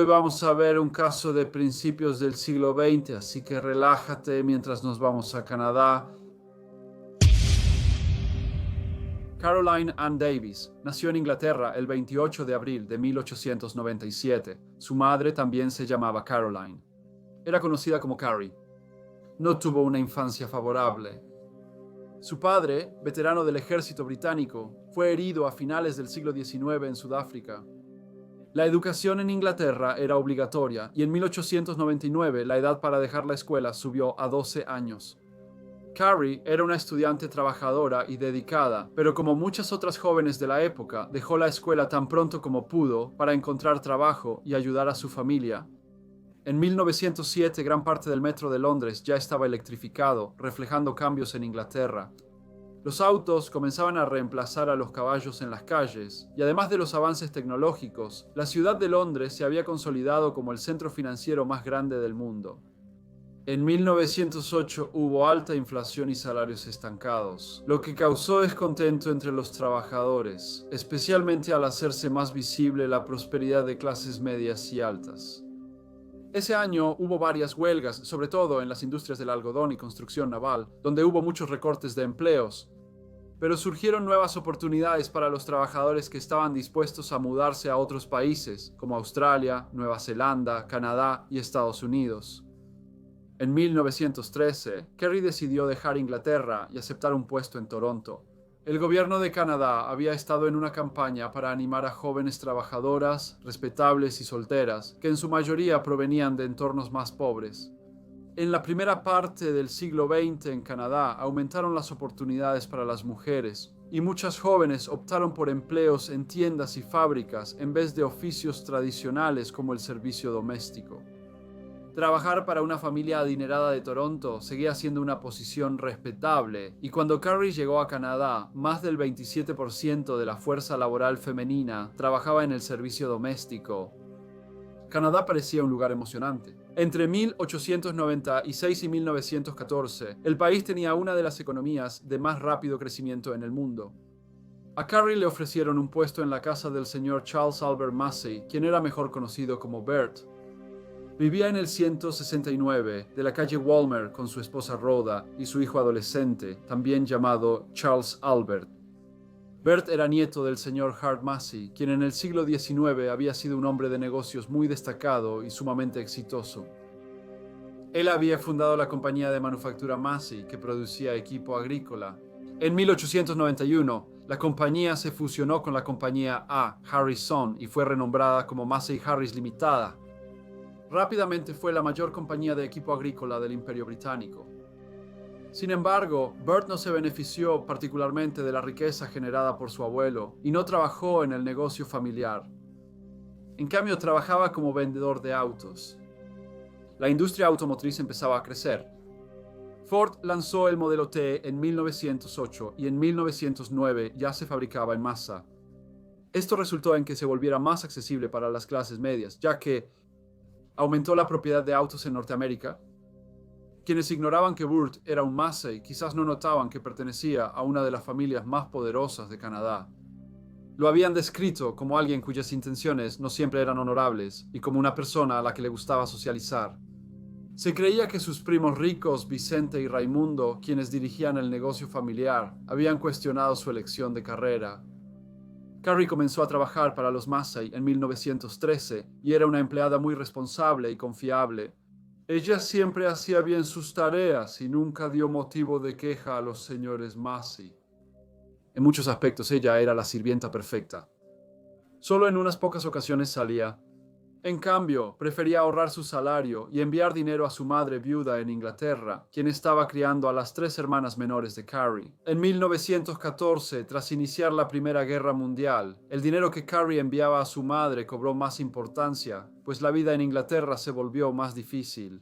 Hoy vamos a ver un caso de principios del siglo XX, así que relájate mientras nos vamos a Canadá. Caroline Ann Davies nació en Inglaterra el 28 de abril de 1897. Su madre también se llamaba Caroline. Era conocida como Carrie. No tuvo una infancia favorable. Su padre, veterano del ejército británico, fue herido a finales del siglo XIX en Sudáfrica. La educación en Inglaterra era obligatoria y en 1899 la edad para dejar la escuela subió a 12 años. Carrie era una estudiante trabajadora y dedicada, pero como muchas otras jóvenes de la época, dejó la escuela tan pronto como pudo para encontrar trabajo y ayudar a su familia. En 1907, gran parte del metro de Londres ya estaba electrificado, reflejando cambios en Inglaterra. Los autos comenzaban a reemplazar a los caballos en las calles, y además de los avances tecnológicos, la ciudad de Londres se había consolidado como el centro financiero más grande del mundo. En 1908 hubo alta inflación y salarios estancados, lo que causó descontento entre los trabajadores, especialmente al hacerse más visible la prosperidad de clases medias y altas. Ese año hubo varias huelgas, sobre todo en las industrias del algodón y construcción naval, donde hubo muchos recortes de empleos. Pero surgieron nuevas oportunidades para los trabajadores que estaban dispuestos a mudarse a otros países, como Australia, Nueva Zelanda, Canadá y Estados Unidos. En 1913, Carrie decidió dejar Inglaterra y aceptar un puesto en Toronto. El gobierno de Canadá había estado en una campaña para animar a jóvenes trabajadoras, respetables y solteras, que en su mayoría provenían de entornos más pobres. En la primera parte del siglo XX en Canadá aumentaron las oportunidades para las mujeres, y muchas jóvenes optaron por empleos en tiendas y fábricas en vez de oficios tradicionales como el servicio doméstico. Trabajar para una familia adinerada de Toronto seguía siendo una posición respetable, y cuando Carrie llegó a Canadá, más del 27% de la fuerza laboral femenina trabajaba en el servicio doméstico. Canadá parecía un lugar emocionante. Entre 1896 y 1914, el país tenía una de las economías de más rápido crecimiento en el mundo. A Carrie le ofrecieron un puesto en la casa del señor Charles Albert Massey, quien era mejor conocido como Bert. Vivía en el 169 de la calle Walmer con su esposa Rhoda y su hijo adolescente, también llamado Charles Albert. Bert era nieto del señor Hart Massey, quien en el siglo XIX había sido un hombre de negocios muy destacado y sumamente exitoso. Él había fundado la compañía de manufactura Massey, que producía equipo agrícola. En 1891, la compañía se fusionó con la compañía A. Harrison y fue renombrada como Massey Harris Limitada. Rápidamente fue la mayor compañía de equipo agrícola del Imperio Británico. Sin embargo, Bert no se benefició particularmente de la riqueza generada por su abuelo y no trabajó en el negocio familiar. En cambio, trabajaba como vendedor de autos. La industria automotriz empezaba a crecer. Ford lanzó el modelo T en 1908 y en 1909 ya se fabricaba en masa. Esto resultó en que se volviera más accesible para las clases medias, ya que aumentó la propiedad de autos en Norteamérica. Quienes ignoraban que Burt era un Massey quizás no notaban que pertenecía a una de las familias más poderosas de Canadá. Lo habían descrito como alguien cuyas intenciones no siempre eran honorables y como una persona a la que le gustaba socializar. Se creía que sus primos ricos, Vicente y Raimundo, quienes dirigían el negocio familiar, habían cuestionado su elección de carrera. Carrie comenzó a trabajar para los Massey en 1913 y era una empleada muy responsable y confiable. Ella siempre hacía bien sus tareas y nunca dio motivo de queja a los señores Massey. En muchos aspectos ella era la sirvienta perfecta. Solo en unas pocas ocasiones salía. En cambio, prefería ahorrar su salario y enviar dinero a su madre viuda en Inglaterra, quien estaba criando a las 3 hermanas menores de Carrie. En 1914, tras iniciar la Primera Guerra Mundial, el dinero que Carrie enviaba a su madre cobró más importancia, pues la vida en Inglaterra se volvió más difícil.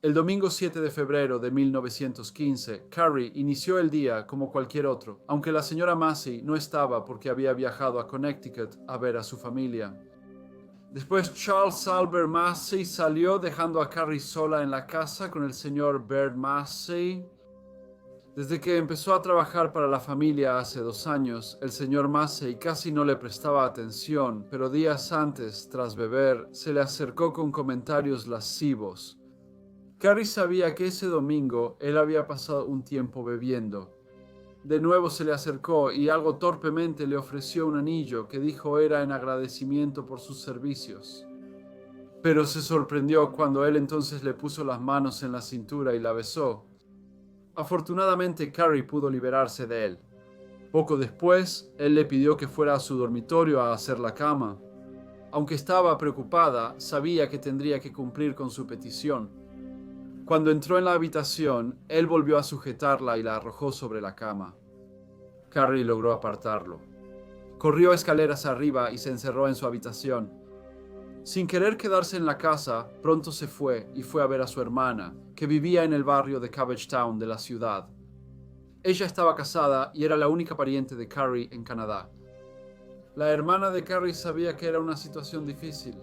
El domingo 7 de febrero de 1915, Carrie inició el día como cualquier otro, aunque la señora Massey no estaba porque había viajado a Connecticut a ver a su familia. Después Charles Albert Massey salió dejando a Carrie sola en la casa con el señor Bert Massey. Desde que empezó a trabajar para la familia hace 2 años, el señor Massey casi no le prestaba atención, pero días antes, tras beber, se le acercó con comentarios lascivos. Carrie sabía que ese domingo él había pasado un tiempo bebiendo. De nuevo se le acercó y algo torpemente le ofreció un anillo que dijo era en agradecimiento por sus servicios. Pero se sorprendió cuando él entonces le puso las manos en la cintura y la besó. Afortunadamente, Carrie pudo liberarse de él. Poco después, él le pidió que fuera a su dormitorio a hacer la cama. Aunque estaba preocupada, sabía que tendría que cumplir con su petición. Cuando entró en la habitación, él volvió a sujetarla y la arrojó sobre la cama. Carrie logró apartarlo. Corrió escaleras arriba y se encerró en su habitación. Sin querer quedarse en la casa, pronto se fue y fue a ver a su hermana, que vivía en el barrio de Cabbagetown de la ciudad. Ella estaba casada y era la única pariente de Carrie en Canadá. La hermana de Carrie sabía que era una situación difícil.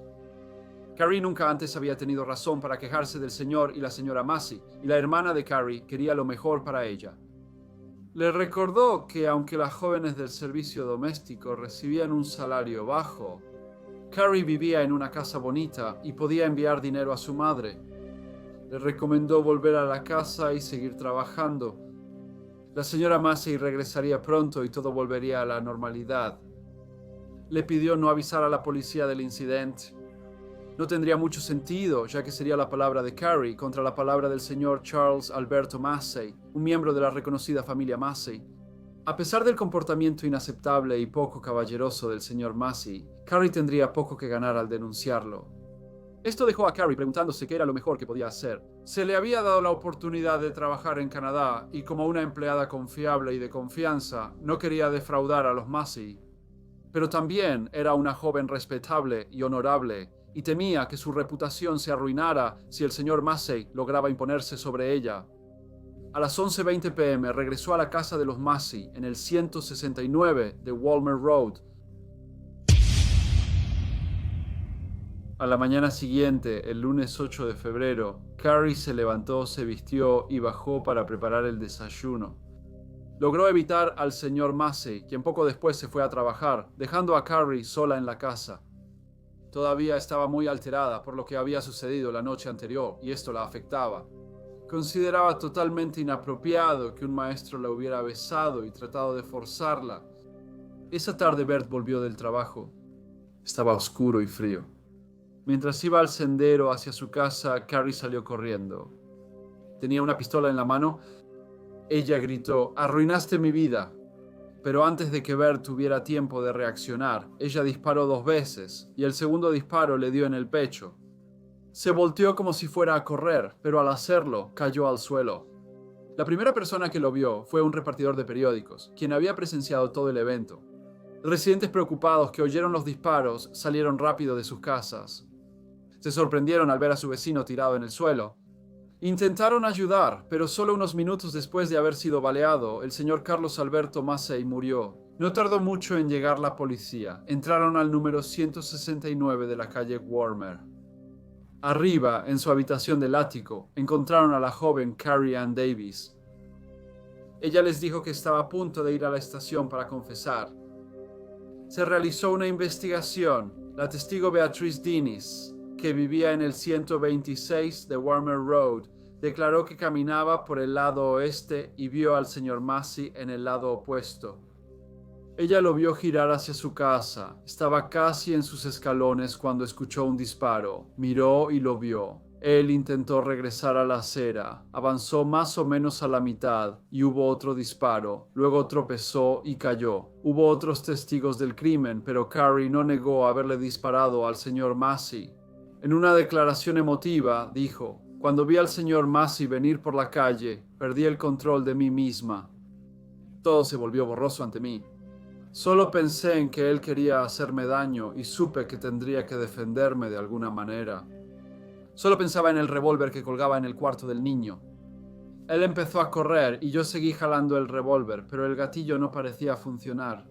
Carrie nunca antes había tenido razón para quejarse del señor y la señora Massey, y la hermana de Carrie quería lo mejor para ella. Le recordó que aunque las jóvenes del servicio doméstico recibían un salario bajo, Carrie vivía en una casa bonita y podía enviar dinero a su madre. Le recomendó volver a la casa y seguir trabajando. La señora Massey regresaría pronto y todo volvería a la normalidad. Le pidió no avisar a la policía del incidente. No tendría mucho sentido, ya que sería la palabra de Carrie contra la palabra del señor Charles Alberto Massey, un miembro de la reconocida familia Massey. A pesar del comportamiento inaceptable y poco caballeroso del señor Massey, Carrie tendría poco que ganar al denunciarlo. Esto dejó a Carrie preguntándose qué era lo mejor que podía hacer. Se le había dado la oportunidad de trabajar en Canadá y como una empleada confiable y de confianza, no quería defraudar a los Massey. Pero también era una joven respetable y honorable y temía que su reputación se arruinara si el señor Massey lograba imponerse sobre ella. A las 11:20 p.m. regresó a la casa de los Massey en el 169 de Walmer Road. A la mañana siguiente, el lunes 8 de febrero, Carrie se levantó, se vistió y bajó para preparar el desayuno. Logró evitar al señor Massey, quien poco después se fue a trabajar, dejando a Carrie sola en la casa. Todavía estaba muy alterada por lo que había sucedido la noche anterior y esto la afectaba. Consideraba totalmente inapropiado que un maestro la hubiera besado y tratado de forzarla. Esa tarde Bert volvió del trabajo. Estaba oscuro y frío. Mientras iba al sendero hacia su casa, Carrie salió corriendo. Tenía una pistola en la mano. Ella gritó: «¡Arruinaste mi vida!». Pero antes de que Bert tuviera tiempo de reaccionar, ella disparó 2 veces y el segundo disparo le dio en el pecho. Se volteó como si fuera a correr, pero al hacerlo, cayó al suelo. La primera persona que lo vio fue un repartidor de periódicos, quien había presenciado todo el evento. Residentes preocupados que oyeron los disparos salieron rápido de sus casas. Se sorprendieron al ver a su vecino tirado en el suelo. Intentaron ayudar, pero solo unos minutos después de haber sido baleado, el señor Carlos Alberto Massey murió. No tardó mucho en llegar la policía. Entraron al número 169 de la calle Walmer. Arriba, en su habitación del ático, encontraron a la joven Carrie Ann Davis. Ella les dijo que estaba a punto de ir a la estación para confesar. Se realizó una investigación. La testigo Beatriz Diniz, que vivía en el 126 de Walmer Road, declaró que caminaba por el lado oeste y vio al señor Massey en el lado opuesto. Ella lo vio girar hacia su casa. Estaba casi en sus escalones cuando escuchó un disparo. Miró y lo vio. Él intentó regresar a la acera. Avanzó más o menos a la mitad y hubo otro disparo. Luego tropezó y cayó. Hubo otros testigos del crimen, pero Carrie no negó haberle disparado al señor Massey. En una declaración emotiva, dijo: «Cuando vi al señor Massey venir por la calle, perdí el control de mí misma. Todo se volvió borroso ante mí. Solo pensé en que él quería hacerme daño y supe que tendría que defenderme de alguna manera. Solo pensaba en el revólver que colgaba en el cuarto del niño. Él empezó a correr y yo seguí jalando el revólver, pero el gatillo no parecía funcionar.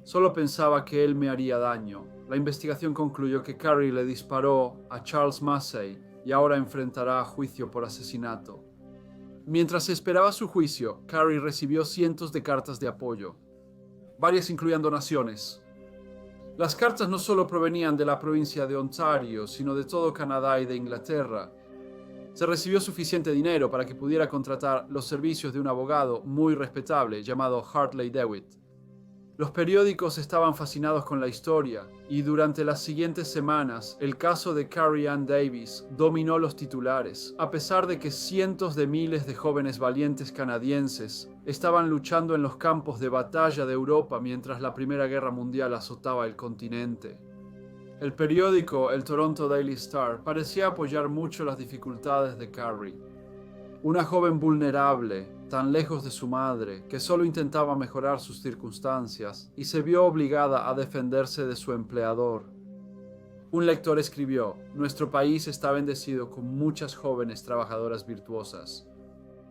Solo pensaba que él me haría daño». La investigación concluyó que Carrie le disparó a Charles Massey y ahora enfrentará juicio por asesinato. Mientras esperaba su juicio, Carrie recibió cientos de cartas de apoyo. Varias incluían donaciones. Las cartas no solo provenían de la provincia de Ontario, sino de todo Canadá y de Inglaterra. Se recibió suficiente dinero para que pudiera contratar los servicios de un abogado muy respetable llamado Hartley Dewitt. Los periódicos estaban fascinados con la historia y durante las siguientes semanas el caso de Carrie Ann Davis dominó los titulares, a pesar de que cientos de miles de jóvenes valientes canadienses estaban luchando en los campos de batalla de Europa mientras la Primera Guerra Mundial azotaba el continente. El periódico, el Toronto Daily Star, parecía apoyar mucho las dificultades de Carrie. Una joven vulnerable, tan lejos de su madre, que solo intentaba mejorar sus circunstancias y se vio obligada a defenderse de su empleador. Un lector escribió: "Nuestro país está bendecido con muchas jóvenes trabajadoras virtuosas.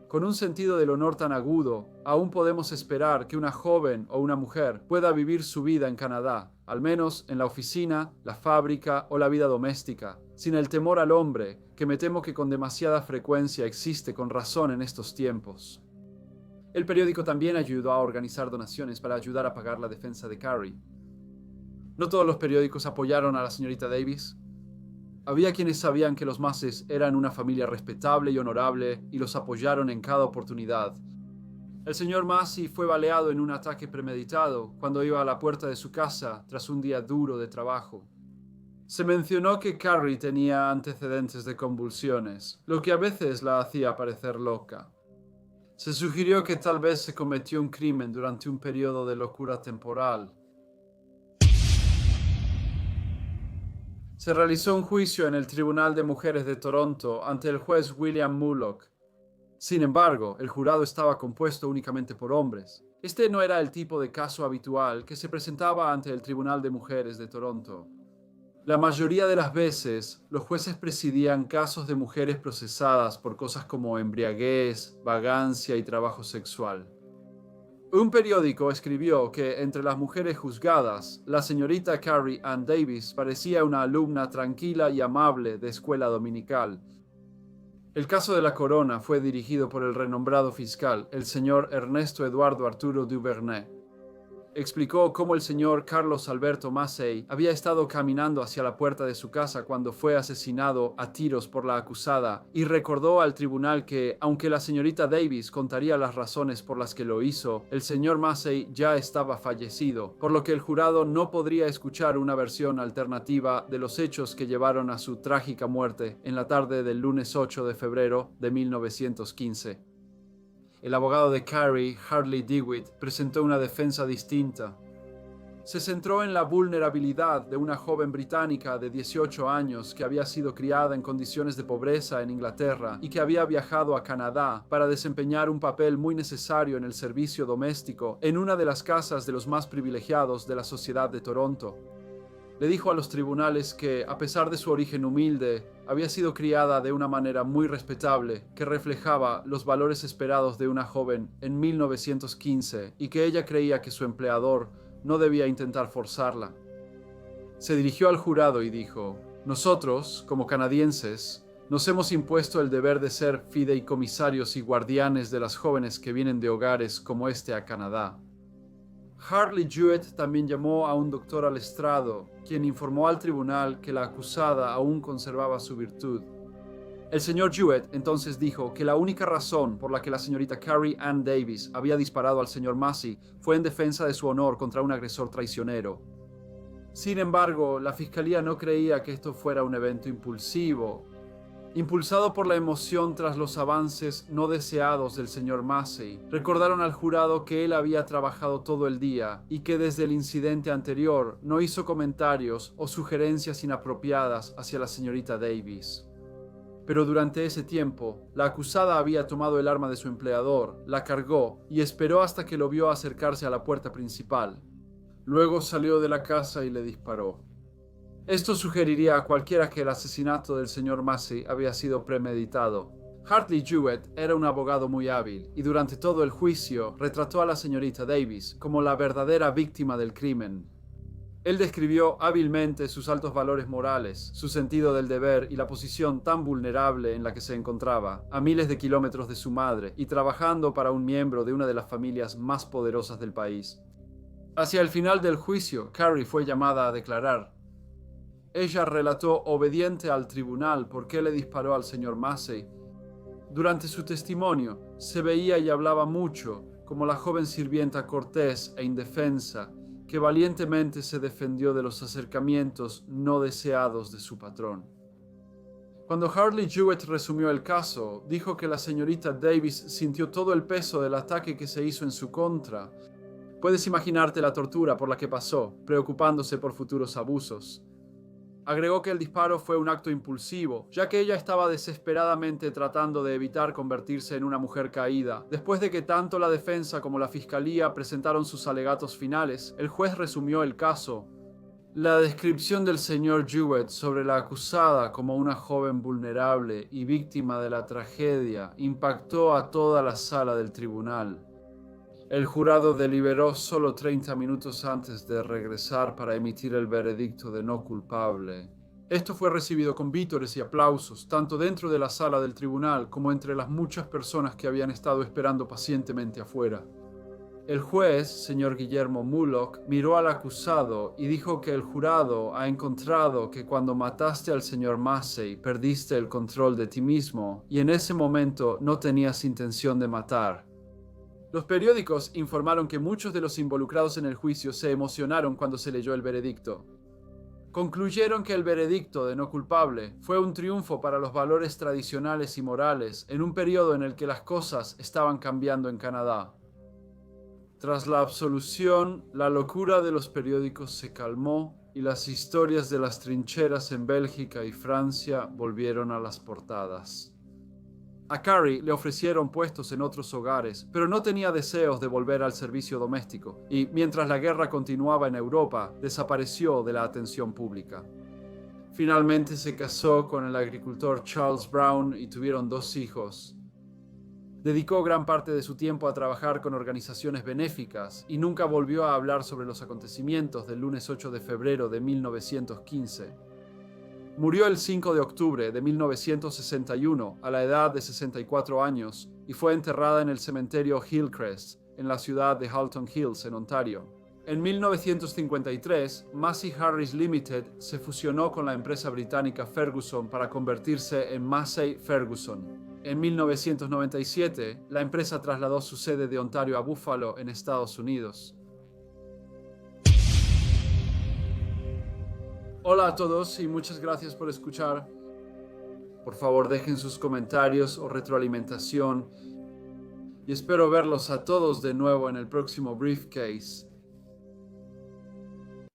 Con un sentido del honor tan agudo, aún podemos esperar que una joven o una mujer pueda vivir su vida en Canadá, al menos en la oficina, la fábrica o la vida doméstica, sin el temor al hombre, que me temo que con demasiada frecuencia existe con razón en estos tiempos". El periódico también ayudó a organizar donaciones para ayudar a pagar la defensa de Carrie. No todos los periódicos apoyaron a la señorita Davis. Había quienes sabían que los Masseys eran una familia respetable y honorable y los apoyaron en cada oportunidad. El señor Massey fue baleado en un ataque premeditado cuando iba a la puerta de su casa tras un día duro de trabajo. Se mencionó que Carrie tenía antecedentes de convulsiones, lo que a veces la hacía parecer loca. Se sugirió que tal vez se cometió un crimen durante un periodo de locura temporal. Se realizó un juicio en el Tribunal de Mujeres de Toronto ante el juez William Mullock. Sin embargo, el jurado estaba compuesto únicamente por hombres. Este no era el tipo de caso habitual que se presentaba ante el Tribunal de Mujeres de Toronto. La mayoría de las veces, los jueces presidían casos de mujeres procesadas por cosas como embriaguez, vagancia y trabajo sexual. Un periódico escribió que entre las mujeres juzgadas, la señorita Carrie Ann Davis parecía una alumna tranquila y amable de escuela dominical. El caso de la corona fue dirigido por el renombrado fiscal, el señor Ernesto Eduardo Arturo Duvernay. Explicó cómo el señor Carlos Alberto Massey había estado caminando hacia la puerta de su casa cuando fue asesinado a tiros por la acusada y recordó al tribunal que, aunque la señorita Davis contaría las razones por las que lo hizo, el señor Massey ya estaba fallecido, por lo que el jurado no podría escuchar una versión alternativa de los hechos que llevaron a su trágica muerte en la tarde del lunes 8 de febrero de 1915. El abogado de Carrie, Hartley Dewitt, presentó una defensa distinta. Se centró en la vulnerabilidad de una joven británica de 18 años que había sido criada en condiciones de pobreza en Inglaterra y que había viajado a Canadá para desempeñar un papel muy necesario en el servicio doméstico en una de las casas de los más privilegiados de la sociedad de Toronto. Le dijo a los tribunales que, a pesar de su origen humilde, había sido criada de una manera muy respetable que reflejaba los valores esperados de una joven en 1915 y que ella creía que su empleador no debía intentar forzarla. Se dirigió al jurado y dijo: "Nosotros, como canadienses, nos hemos impuesto el deber de ser fideicomisarios y guardianes de las jóvenes que vienen de hogares como este a Canadá". Hartley Dewitt también llamó a un doctor al estrado, quien informó al tribunal que la acusada aún conservaba su virtud. El señor Dewitt entonces dijo que la única razón por la que la señorita Carrie Ann Davis había disparado al señor Massey fue en defensa de su honor contra un agresor traicionero. Sin embargo, la fiscalía no creía que esto fuera un evento impulsivo. Impulsado por la emoción tras los avances no deseados del señor Massey, recordaron al jurado que él había trabajado todo el día y que desde el incidente anterior no hizo comentarios o sugerencias inapropiadas hacia la señorita Davis. Pero durante ese tiempo, la acusada había tomado el arma de su empleador, la cargó y esperó hasta que lo vio acercarse a la puerta principal. Luego salió de la casa y le disparó. Esto sugeriría a cualquiera que el asesinato del señor Massey había sido premeditado. Hartley Dewitt era un abogado muy hábil y durante todo el juicio retrató a la señorita Davis como la verdadera víctima del crimen. Él describió hábilmente sus altos valores morales, su sentido del deber y la posición tan vulnerable en la que se encontraba, a miles de kilómetros de su madre y trabajando para un miembro de una de las familias más poderosas del país. Hacia el final del juicio, Carrie fue llamada a declarar. Ella relató obediente al tribunal por qué le disparó al señor Massey. Durante su testimonio, se veía y hablaba mucho como la joven sirvienta cortés e indefensa que valientemente se defendió de los acercamientos no deseados de su patrón. Cuando Harley Jewett resumió el caso, dijo que la señorita Davis sintió todo el peso del ataque que se hizo en su contra. Puedes imaginarte la tortura por la que pasó, preocupándose por futuros abusos. Agregó que el disparo fue un acto impulsivo, ya que ella estaba desesperadamente tratando de evitar convertirse en una mujer caída. Después de que tanto la defensa como la fiscalía presentaron sus alegatos finales, el juez resumió el caso. La descripción del señor Jewett sobre la acusada como una joven vulnerable y víctima de la tragedia impactó a toda la sala del tribunal. El jurado deliberó solo 30 minutos antes de regresar para emitir el veredicto de no culpable. Esto fue recibido con vítores y aplausos, tanto dentro de la sala del tribunal como entre las muchas personas que habían estado esperando pacientemente afuera. El juez, señor Guillermo Mullock, miró al acusado y dijo que el jurado ha encontrado que cuando mataste al señor Massey perdiste el control de ti mismo y en ese momento no tenías intención de matar. Los periódicos informaron que muchos de los involucrados en el juicio se emocionaron cuando se leyó el veredicto. Concluyeron que el veredicto de no culpable fue un triunfo para los valores tradicionales y morales en un periodo en el que las cosas estaban cambiando en Canadá. Tras la absolución, la locura de los periódicos se calmó y las historias de las trincheras en Bélgica y Francia volvieron a las portadas. A Carrie le ofrecieron puestos en otros hogares, pero no tenía deseos de volver al servicio doméstico y, mientras la guerra continuaba en Europa, desapareció de la atención pública. Finalmente se casó con el agricultor Charles Brown y tuvieron 2 hijos. Dedicó gran parte de su tiempo a trabajar con organizaciones benéficas y nunca volvió a hablar sobre los acontecimientos del lunes 8 de febrero de 1915. Murió el 5 de octubre de 1961 a la edad de 64 años y fue enterrada en el cementerio Hillcrest, en la ciudad de Halton Hills, en Ontario. En 1953, Massey Harris Limited se fusionó con la empresa británica Ferguson para convertirse en Massey Ferguson. En 1997, la empresa trasladó su sede de Ontario a Buffalo, en Estados Unidos. Hola a todos y muchas gracias por escuchar. Por favor, dejen sus comentarios o retroalimentación y espero verlos a todos de nuevo en el próximo Briefcase.